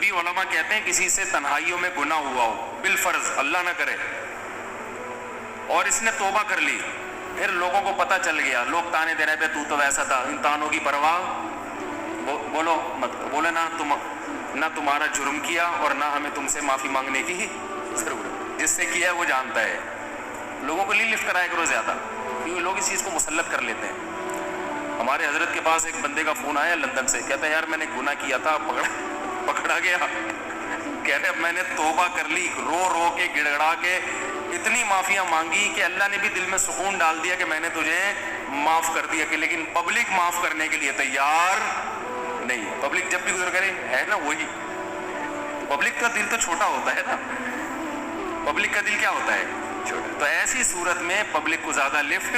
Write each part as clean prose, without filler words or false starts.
کبھی علماء کہتے ہیں کسی سے تنہائیوں میں گناہ ہوا ہو بالفرض، اللہ نہ کرے، اور اس نے توبہ کر لی، پھر لوگوں کو پتہ چل گیا، لوگ تانے دے رہے پہ تو ویسا تھا، ان تانوں کی پرواہ بولو مت، بولے نہ تمہارا جرم کیا اور نہ ہمیں تم سے معافی مانگنے کی ضرورت، جس سے کیا ہے وہ جانتا ہے۔ لوگوں کو نہیں لفٹ کرایا کرو زیادہ، کیونکہ لوگ اس چیز کو مسلط کر لیتے ہیں۔ ہمارے حضرت کے پاس ایک بندے کا فون آیا لندن سے، کہتا ہے یار میں نے گناہ کیا تھا، پکڑا گیا، کہتے اب میں نے توبہ کر لی، رو رو کے گڑ گڑا کے اتنی معافیاں مانگی کہ اللہ نے بھی دل میں سکون ڈال دیا کہ میں نے تجھے معاف کر دیا، کہ لیکن پبلک معاف کرنے کے لیے تیار نہیں۔ پبلک جب بھی گزر کرے ہے نا وہی، پبلک کا دل تو چھوٹا ہوتا ہے نا، پبلک کا دل کیا ہوتا ہے چھوٹا، تو ایسی صورت میں پبلک کو زیادہ لفٹ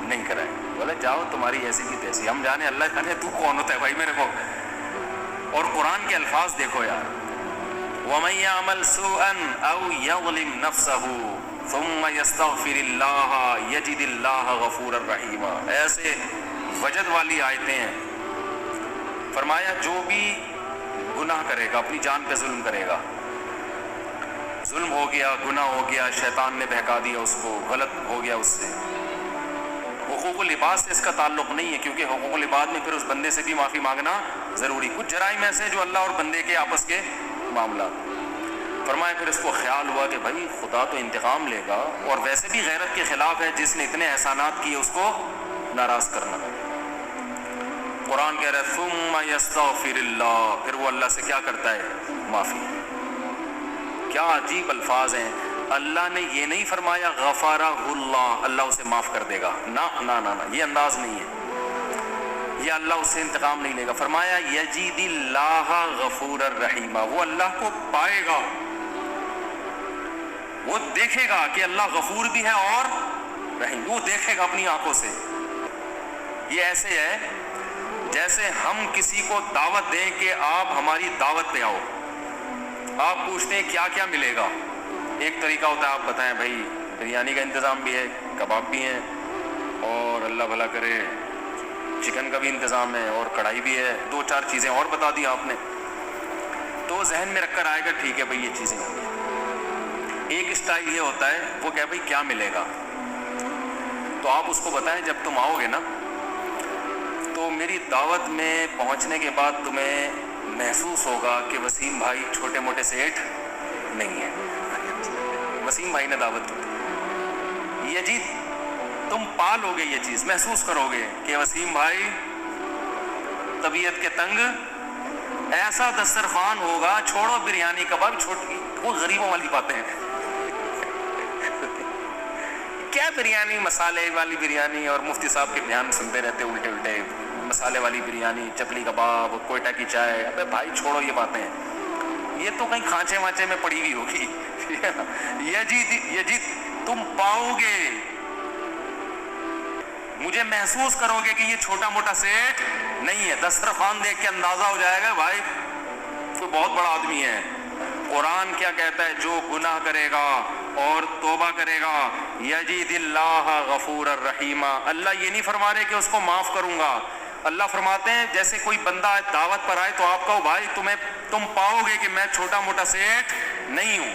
نہیں کرائے، بولے جاؤ تمہاری ایسی کی تیسی، ہم جانے اللہ جانے تو کون ہوتا ہے بھائی میرے کو۔ اور قرآن کے الفاظ دیکھو یار، وَمَن يَعْمَلْ سُوءًا أَوْ يَظْلِمْ نَفْسَهُ ثُمَّ يَسْتَغْفِرِ اللَّهَ يَجِدِ اللَّهَ غَفُورًا رَحِيمًا، ایسے وجد والی آیتیں ہیں۔ فرمایا جو بھی گناہ کرے گا، اپنی جان پہ ظلم کرے گا، ظلم ہو گیا، گناہ ہو گیا، شیطان نے بہکا دیا اس کو، غلط ہو گیا اس سے، حقوق العباد سے اس کا تعلق نہیں ہے، کیونکہ حقوق العباد میں پھر اس بندے سے بھی معافی مانگنا ضروری، کچھ جرائم ایسے جو اللہ اور بندے کے آپس کے معاملات۔ فرمایا پھر اس کو خیال ہوا کہ بھائی خدا تو انتقام لے گا، اور ویسے بھی غیرت کے خلاف ہے، جس نے اتنے احسانات کیے اس کو ناراض کرنا ہے۔ قرآن کہہ رہا ہے ثم یستغفر اللہ، پھر وہ اللہ سے کیا کرتا ہے؟ معافی۔ کیا عجیب الفاظ ہیں، اللہ نے یہ نہیں فرمایا غفارہ اللہ، اللہ اسے معاف کر دے گا، نہ نہ نہ، یہ انداز نہیں ہے، یہ اللہ اس سے انتقام نہیں لے گا۔ فرمایا یجید اللہ غفور الرحیم، وہ اللہ کو پائے گا، وہ دیکھے گا کہ اللہ غفور بھی ہے اور رحیم، وہ دیکھے گا اپنی آنکھوں سے۔ یہ ایسے ہے جیسے ہم کسی کو دعوت دیں کہ آپ ہماری دعوت پہ آؤ، آپ پوچھتے ہیں کیا کیا ملے گا، ایک طریقہ ہوتا ہے آپ بتائیں بھائی بریانی کا انتظام بھی ہے، کباب بھی ہیں، اور اللہ بھلا کرے چکن کا بھی انتظام ہے، اور کڑھائی بھی ہے، دو چار چیزیں اور بتا دی آپ نے، تو ذہن میں رکھ کر آئے گا ٹھیک ہے بھائی یہ چیزیں ہوں گی۔ ایک اسٹائل یہ ہوتا ہے وہ کہ بھائی کیا ملے گا، تو آپ اس کو بتائیں جب تم آؤ گے نا تو میری دعوت میں پہنچنے کے بعد تمہیں محسوس ہوگا کہ وسیم بھائی چھوٹے موٹے سیٹ نہیں ہیں، وسیم بھائی نے دعوت کی، یہ جی تم پالو گے، یہ چیز محسوس کرو گے کہ وسیم بھائی طبیعت کے تنگ، ایسا دسترخوان ہوگا، چھوڑو بریانی کباب، چھوٹی وہ غریبوں والی باتیں ہیں، کیا بریانی، مسالے والی بریانی، اور مفتی صاحب کے بیان سنتے رہتے الٹے الٹے، مسالے والی بریانی، چپلی کباب، کوئٹہ کی چائے، ابے بھائی چھوڑو یہ باتیں، یہ تو کہیں کھانچے وانچے میں پڑی ہوئی ہوگی۔ یجید تم پاؤ گے، مجھے محسوس کرو گے کہ یہ چھوٹا موٹا سیٹ نہیں ہے، دسترخوان دیکھ کے اندازہ ہو جائے گا بھائی کوئی بہت بڑا آدمی ہے۔ قرآن کیا کہتا ہے؟ جو گناہ کرے گا اور توبہ کرے گا، یجید اللہ غفور الرحیم، اللہ یہ نہیں فرما رہے کہ اس کو معاف کروں گا، اللہ فرماتے ہیں جیسے کوئی بندہ دعوت پر آئے تو آپ کہو بھائی تم پاؤ گے کہ میں چھوٹا موٹا سیٹ نہیں ہوں،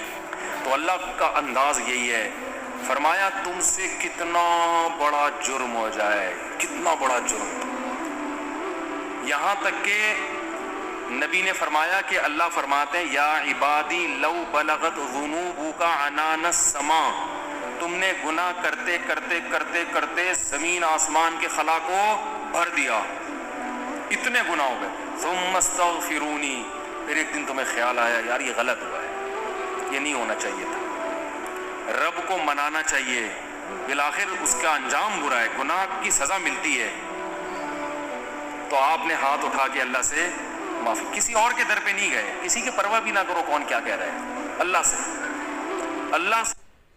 تو اللہ کا انداز یہی ہے۔ فرمایا تم سے کتنا بڑا جرم ہو جائے، کتنا بڑا جرم، یہاں تک کہ نبی نے فرمایا کہ اللہ فرماتے ہیں یا عبادی لو بلغت ذنوبک عنان السماء، تم نے گناہ کرتے کرتے کرتے کرتے زمین آسمان کے خلا کو بھر دیا، اتنے گناہ ہو گئے، ثم استغفرونی، پھر ایک دن تمہیں خیال آیا یار یہ غلط ہوا ہے، یہ نہیں ہونا چاہیے تھا، رب کو منانا چاہیے، بالآخر اس کا انجام برا ہے، گناہ کی سزا ملتی ہے، تو آپ نے ہاتھ اٹھا کے اللہ سے معافی، کسی اور کے در پہ نہیں گئے، کسی کی پرواہ بھی نہ کرو کون کیا کہہ رہا ہے، اللہ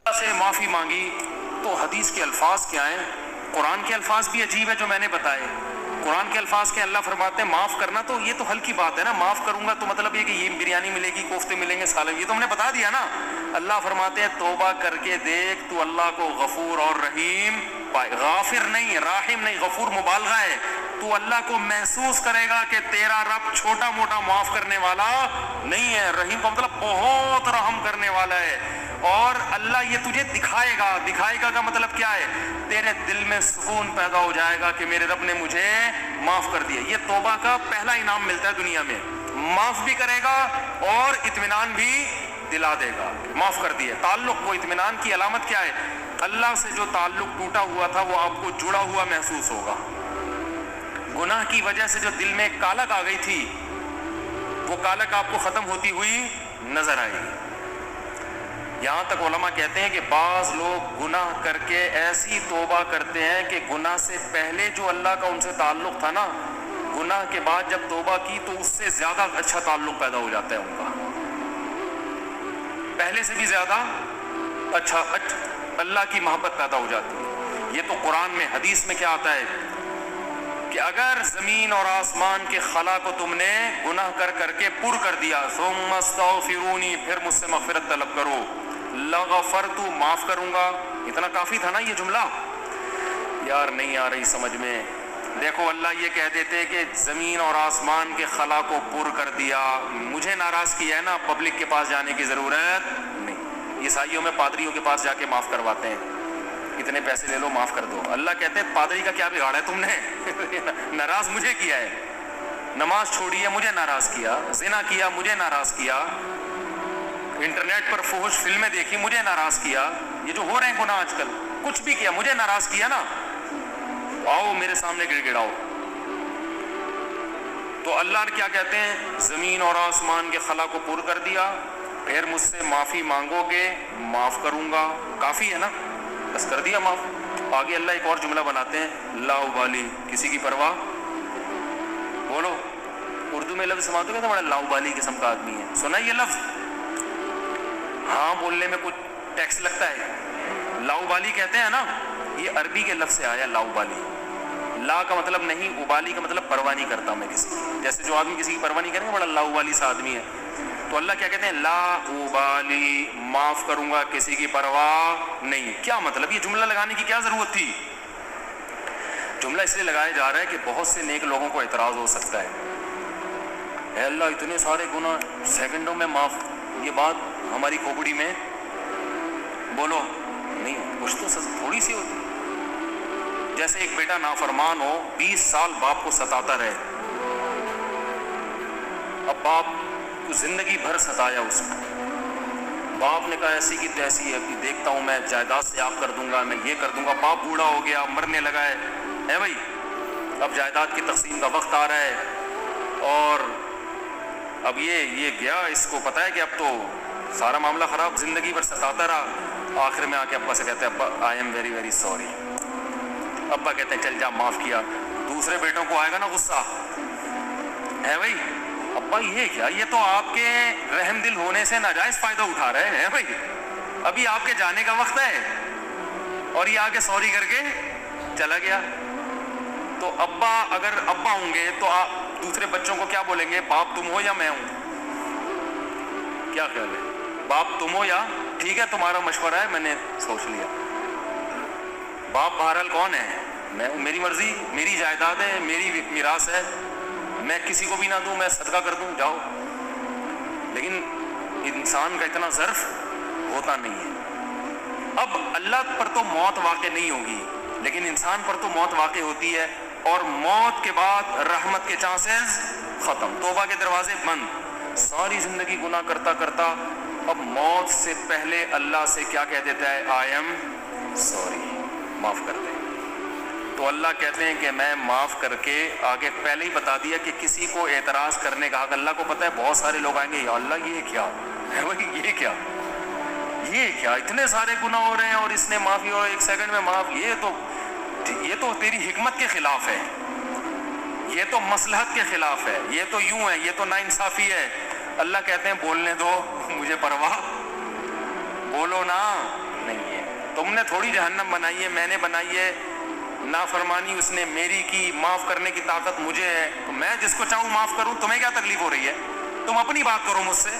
سے معافی مانگی۔ تو حدیث کے الفاظ کیا ہیں؟ قرآن کے الفاظ بھی عجیب ہے جو میں نے بتائے، قرآن کے الفاظ کے اللہ فرماتے ہیں معاف کرنا، تو یہ تو ہلکی بات ہے نا، معاف کروں گا تو مطلب یہ کہ یہ بریانی ملے گی، کوفتے ملیں گے، سالن، یہ تو ہم نے بتا دیا نا۔ اللہ فرماتے ہیں توبہ کر کے دیکھ تو اللہ کو غفور اور رحیم پائے. غافر نہیں، راحم نہیں، غفور مبالغہ ہے. تو اللہ کو محسوس کرے گا کہ تیرا رب چھوٹا موٹا معاف کرنے والا نہیں ہے. رحیم کا مطلب بہت رحم کرنے والا ہے. اور اللہ یہ تجھے دکھائے گا. دکھائے گا کا مطلب کیا ہے؟ تیرے دل میں سکون پیدا ہو جائے گا کہ میرے رب نے مجھے معاف کر دیا. یہ توبہ کا پہلا انعام ملتا ہے دنیا میں. معاف بھی کرے گا اور اطمینان بھی دلا دے گا، معاف کر دیا. تعلق، وہ اطمینان کی علامت کیا ہے؟ اللہ سے جو تعلق ٹوٹا ہوا تھا وہ آپ کو جڑا ہوا محسوس ہوگا. گناہ کی وجہ سے جو دل میں کالک آ گئی تھی وہ کالک آپ کو ختم ہوتی ہوئی نظر آئے گی. یہاں تک علماء کہتے ہیں کہ بعض لوگ گناہ کر کے ایسی توبہ کرتے ہیں کہ گناہ سے پہلے جو اللہ کا ان سے تعلق تھا نا، گناہ کے بعد جب توبہ کی تو اس سے زیادہ اچھا تعلق پیدا ہو جاتا ہے ان کا، پہلے سے بھی زیادہ اچھا اللہ کی محبت پیدا ہو جاتی ہے. یہ تو قرآن میں، حدیث میں کیا آتا ہے کہ اگر زمین اور آسمان کے خلا کو تم نے گناہ کر کر کے پر کر دیا، ثم استغفرونی، پھر مجھ سے مغفرت طلب کرو، لغفرت، معاف کروں گا. اتنا کافی تھا نا یہ جملہ؟ یار نہیں آ رہی سمجھ میں. دیکھو اللہ یہ کہہ دیتے کہ زمین اور آسمان کے خلا کو پر کر دیا، مجھے ناراض کیا ہے نا، پبلک کے پاس جانے کی ضرورت نہیں. عیسائیوں میں پادریوں کے پاس جا کے معاف کرواتے ہیں، اتنے پیسے لے لو معاف کر دو. اللہ کہتے ہیں پادری کا کیا بگاڑا ہے تم نے؟ ناراض مجھے کیا ہے. نماز چھوڑی ہے، مجھے ناراض کیا. زنا کیا، مجھے ناراض کیا. انٹرنیٹ پر فحش فلمیں دیکھی، مجھے ناراض کیا. یہ جو ہو رہے ہیں گناہ آج کل، کچھ بھی کیا، مجھے ناراض کیا نا، آؤ میرے سامنے گڑ گڑاؤ. تو اللہ کیا کہتے ہیں؟ زمین اور آسمان کے خلا کو پر کر دیا، پھر مجھ سے معافی مانگو گے، معاف کروں گا. کافی ہے نا، بس کر دیا معاف. آگے اللہ ایک اور جملہ بناتے ہیں، لا ابالی، کسی کی پرواہ. بولو اردو میں لفظ سماتے ہیں بڑا لا ابالی قسم کا آدمی ہے. سنا یہ لفظ؟ ہاں بولنے میں کچھ ٹیکس لگتا ہے. لا ابالی کہتے ہیں نا، یہ عربی کے لفظ سے آیا لا ابالی. لا کا مطلب نہیں، ابالی کا مطلب پرواہ نہیں کرتا میں کسی کی. جیسے جو آدمی کسی کی پرواہ نہیں کرے گا، بڑا لا ابالی سا آدمی ہے. تو اللہ کیا کہتے ہیں؟ لا ابالی، معاف کروں گا، کسی کی پرواہ نہیں. کیا مطلب؟ یہ جملہ لگانے کی کیا ضرورت تھی؟ جملہ اس لیے لگایا جا رہا ہے کہ بہت سے نیک لوگوں کو اعتراض ہو سکتا ہے، اے اللہ اتنے سارے گناہ سیکنڈوں میں معاف. یہ بات ہماری کھوپڑی میں بولو نہیں، کچھ تو تھوڑی سی ہوتی. جیسے ایک بیٹا نافرمان ہو، 20 سال باپ کو ستاتا رہے. اب باپ کو زندگی بھر ستایا اس کو. باپ نے کہا ایسی کی تیسی ہے، ابھی دیکھتا ہوں میں جائیداد سے آپ کر دوں گا، میں یہ کر دوں گا. باپ بوڑھا ہو گیا، مرنے لگا ہے بھائی، اب جائیداد کی تقسیم کا وقت آ رہا ہے، اور اب یہ گیا، اس کو پتا ہے کہ اب تو سارا معاملہ خراب. زندگی بھر ستاتا رہا. آخر میں آ کے ابا سے کہتے ہیں ابا I am very very sorry. ابا کہتے ہیں چل جا، معاف کیا. دوسرے بیٹوں کو آئے گا نا غصہ، ہے بھائی ابا یہ کیا، یہ تو آپ کے رحم دل ہونے سے ناجائز فائدہ اٹھا رہے ہیں بھائی، ابھی آپ کے جانے کا وقت ہے، اور یہ آ کے سوری کر کے چلا گیا. تو ابا اگر ابا ہوں گے تو آپ دوسرے بچوں کو کیا بولیں گے؟ باپ تم ہو یا میں ہوں؟ کیا خیال ہے؟ باپ تم ہو یا ٹھیک ہے تمہارا مشورہ ہے، میں نے سوچ لیا. باپ بہرحال کون ہے؟ میں، میری مرضی، میری جائیداد ہے، میری میراث ہے، میں کسی کو بھی نہ دوں، میں صدقہ کر دوں، جاؤ. لیکن انسان کا اتنا ظرف ہوتا نہیں ہے. اب اللہ پر تو موت واقع نہیں ہوگی، لیکن انسان پر تو موت واقع ہوتی ہے، اور موت کے بعد رحمت کے چانسز ختم، توبہ کے دروازے بند. ساری زندگی گناہ کرتا کرتا اب موت سے پہلے اللہ سے کیا کہہ دیتا ہے؟ آئی ایم سوری، معاف کر دے. تو اللہ کہتے ہیں کہ میں معاف کر کے، آگے پہلے ہی بتا دیا کہ کسی کو اعتراض کرنے کا حق. اللہ کو پتہ ہے بہت سارے لوگ آئیں گے، یا اللہ یہ کیا، یہ کیا اتنے سارے گناہ ہو رہے ہیں اور اس نے معافی اور 1 سیکنڈ میں معاف. یہ تو تیری حکمت کے خلاف ہے، یہ تو مصلحت کے خلاف ہے، یہ تو یوں ہے، یہ تو ناانصافی ہے. اللہ کہتے ہیں بولنے دو، مجھے پرواہ، بولو نا. نہیں ہے، تم نے تھوڑی جہنم بنائی ہے، میں نے بنائی ہے. نافرمانی اس نے میری کی، معاف کرنے کی طاقت مجھے ہے، تو میں جس کو چاہوں معاف کروں. تمہیں کیا تکلیف ہو رہی ہے؟ تم اپنی بات کرو مجھ سے،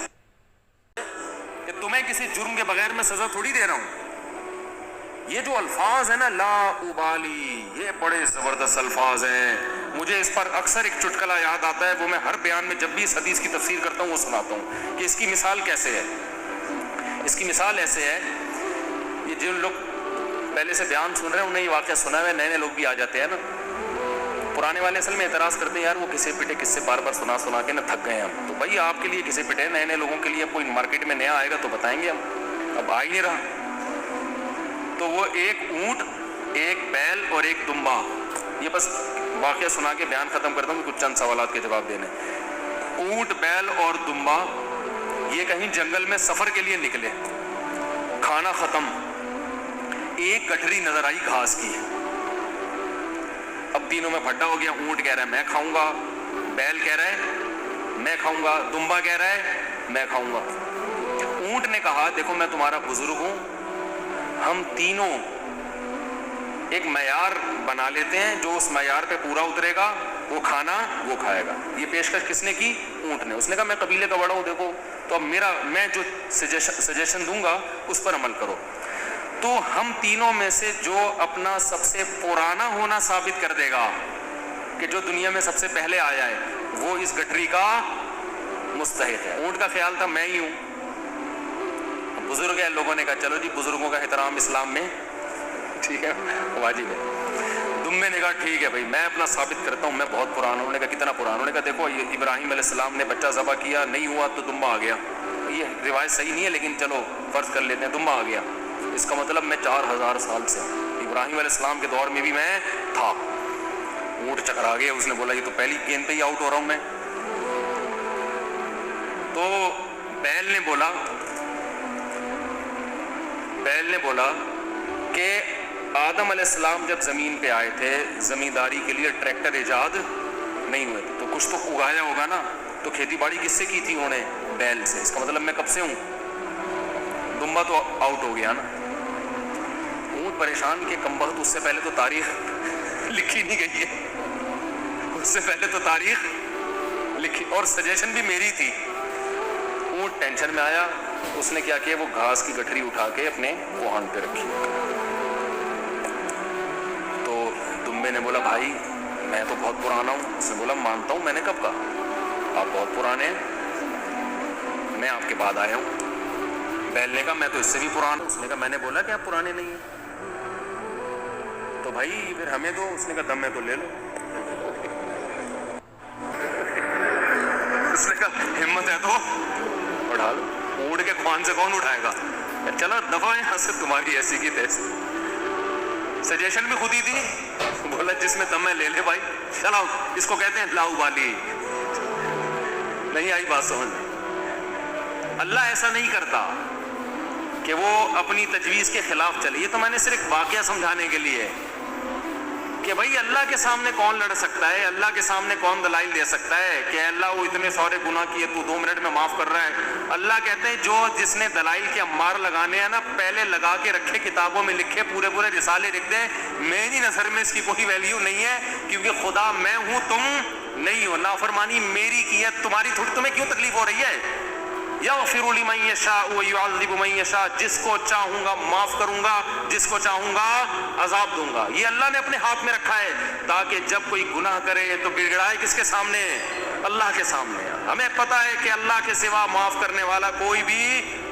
کہ تمہیں کسی جرم کے بغیر میں سزا تھوڑی دے رہا ہوں. یہ جو الفاظ ہیں نا لا ابالی، یہ بڑے زبردست الفاظ ہیں. مجھے اس پر اکثر ایک چٹکلا یاد آتا ہے، وہ میں ہر بیان میں جب بھی اس حدیث کی تفسیر کرتا ہوں وہ سناتا ہوں کہ اس کی مثال کیسے ہے. اس کی مثال ایسے ہے، یہ جن لوگ پہلے سے بیان سن رہے ہیں انہیں یہ واقعہ سنا ہے، نئے نئے لوگ بھی آ جاتے ہیں نا. پرانے والے اصل میں اعتراض کرتے ہیں یار وہ کسے پٹے کس سے بار بار سنا سنا کے نا تھک گئے ہم. تو بھائی آپ کے لیے کسے پٹے، نئے نئے لوگوں کے لیے کوئی مارکیٹ میں نیا آئے گا تو بتائیں گے ہم، اب آ ہی نہیں رہا. تو وہ ایک اونٹ، ایک بیل اور ایک دمبا، یہ بس واقعہ سنا کے بیان ختم کرتا ہوں، کچھ چند سوالات کے جواب دینے. اونٹ، بیل اور دمبا یہ کہیں جنگل میں سفر کے لیے نکلے، کھانا ختم، ایک گٹھری نظر آئی گھاس کی. اب تینوں میں پھڈا ہو گیا. اونٹ کہہ رہا ہے میں کھاؤں گا، بیل کہہ رہا ہے میں کھاؤں گا، دمبا کہہ رہا ہے میں کھاؤں گا. اونٹ نے کہا دیکھو میں تمہارا بزرگ ہوں، ہم تینوں ایک معیار بنا لیتے ہیں، جو اس معیار پہ پورا اترے گا وہ کھانا وہ کھائے گا. یہ پیشکش کس نے کی؟ اونٹ نے. اس نے کہا میں قبیلے کا بڑا ہوں، دیکھو تو اب میں جو سجیشن دوں گا اس پر عمل کرو. تو ہم تینوں میں سے جو اپنا سب سے پرانا ہونا ثابت کر دے گا کہ جو دنیا میں سب سے پہلے آیا ہے وہ اس گٹھری کا مستحق ہے. اونٹ کا خیال تھا میں ہی ہوں، بزرگ ہے. لوگوں نے کہا چلو جی بزرگوں کا احترام اسلام میں ٹھیک ہے واجب ہے. دمبے نے کہا ٹھیک ہے بھائی میں اپنا ثابت کرتا ہوں میں بہت پرانا ہوں. انہوں نے کہا کتنا پرانا؟ انہوں نے کہا دیکھو ابراہیم علیہ السلام نے بچہ ذبح کیا، نہیں ہوا تو دمبا آ گیا. یہ روایت صحیح نہیں ہے لیکن چلو فرض کر لیتے ہیں دمبا آ گیا. اس کا مطلب میں 4000 سال سے ابراہیم علیہ السلام کے دور میں بھی میں تھا. اونٹ چکرا گیا، اس نے بولا یہ تو پہلی گیند پہ ہی آؤٹ ہو رہا ہوں میں. تو بیل نے بولا کہ آدم علیہ السلام جب زمین پہ آئے تھے زمینداری کے لیے ٹریکٹر ایجاد نہیں ہوئے تھے، تو کچھ تو اگایا ہوگا نا. تو کھیتی باڑی کس سے کی تھی انہوں نے؟ بیل سے. اس کا مطلب میں کب سے ہوں؟ دمبا تو آؤٹ ہو گیا نا. اونٹ پریشان کہ کمبخت اس سے پہلے تو تاریخ لکھی نہیں گئی ہے، اس سے پہلے تو تاریخ لکھی اور سجیشن بھی میری تھی. اونٹ ٹینشن میں آیا، اس نے کیا کیا وہ گھاس کی گٹھری اٹھا کے اپنے کوہان پہ رکھی. تو دمبے نے بولا بھائی میں تو بہت پرانا ہوں. اس نے بولا مانتا ہوں، میں نے کب کہا آپ بہت پرانے ہیں، میں آپ کے بعد آیا ہوں. بیل نے کہا میں تو اس سے بھی پرانا ہوں. اس نے کہا میں نے بولا کہ آپ پرانے نہیں ہیں. تو بھائی پھر ہمیں دو. اس نے کہا دم میں تو لے لو. اس نے کہا ہمت ہے تو اٹھا لو. اونٹ کے خوان سے کون اٹھائے گا؟ چلو دفعہ یہاں سے تمہاری ایسی کی تیسی. سجیشن بھی خود ہی تھی. بولا جس میں دم ہے لے لے بھائی. چلو اس کو کہتے ہیں لا ابالی. نہیں آئی بات سمجھ؟ اللہ ایسا نہیں کرتا کہ وہ اپنی تجویز کے خلاف چلے. یہ تو میں نے صرف واقعہ سمجھانے کے لیے کہ بھائی اللہ کے سامنے کون لڑ سکتا ہے، اللہ کے سامنے کون دلائل دے سکتا ہے کہ اللہ وہ اتنے سارے گناہ کیے تو 2 منٹ میں معاف کر رہا ہے. اللہ کہتے ہیں جو جس نے دلائل کے امار لگانے ہیں نا پہلے لگا کے رکھے، کتابوں میں لکھے، پورے رسالے لکھ دیں. میری نظر میں اس کی کوئی ویلیو نہیں ہے کیونکہ خدا میں ہوں تم نہیں ہو. نافرمانی میری کی ہے، تمہیں کیوں تکلیف ہو رہی ہے؟ یغفر لمن یشاء ویعذب من یشاء. جس کو چاہوں گا معاف کروں گا، جس کو چاہوں گا عذاب دوں گا. یہ اللہ نے اپنے ہاتھ میں رکھا ہے تاکہ جب کوئی گناہ کرے تو گڑگڑائے کس کے سامنے؟ اللہ کے سامنے. ہمیں پتہ ہے کہ اللہ کے سوا معاف کرنے والا کوئی بھی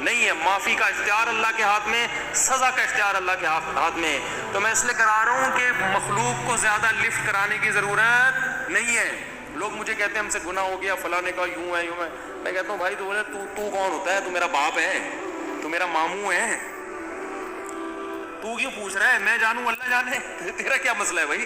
نہیں ہے. معافی کا اختیار اللہ کے ہاتھ میں، سزا کا اختیار اللہ کے ہاتھ میں. تو میں اس لیے کرا رہا ہوں کہ مخلوق کو زیادہ لفٹ کرانے کی ضرورت نہیں ہے. لوگ مجھے کہتے ہیں ہم سے گناہ ہو گیا، فلاں نے کہا یوں ہے یوں ہے. میں کہتا ہوں بھائی تو بولے تو کون ہوتا ہے؟ تو میرا باپ ہے، تو میرا ماموں ہے، تو کیوں پوچھ رہا ہے؟ میں جانوں اللہ جانے، تیرا کیا مسئلہ ہے بھائی؟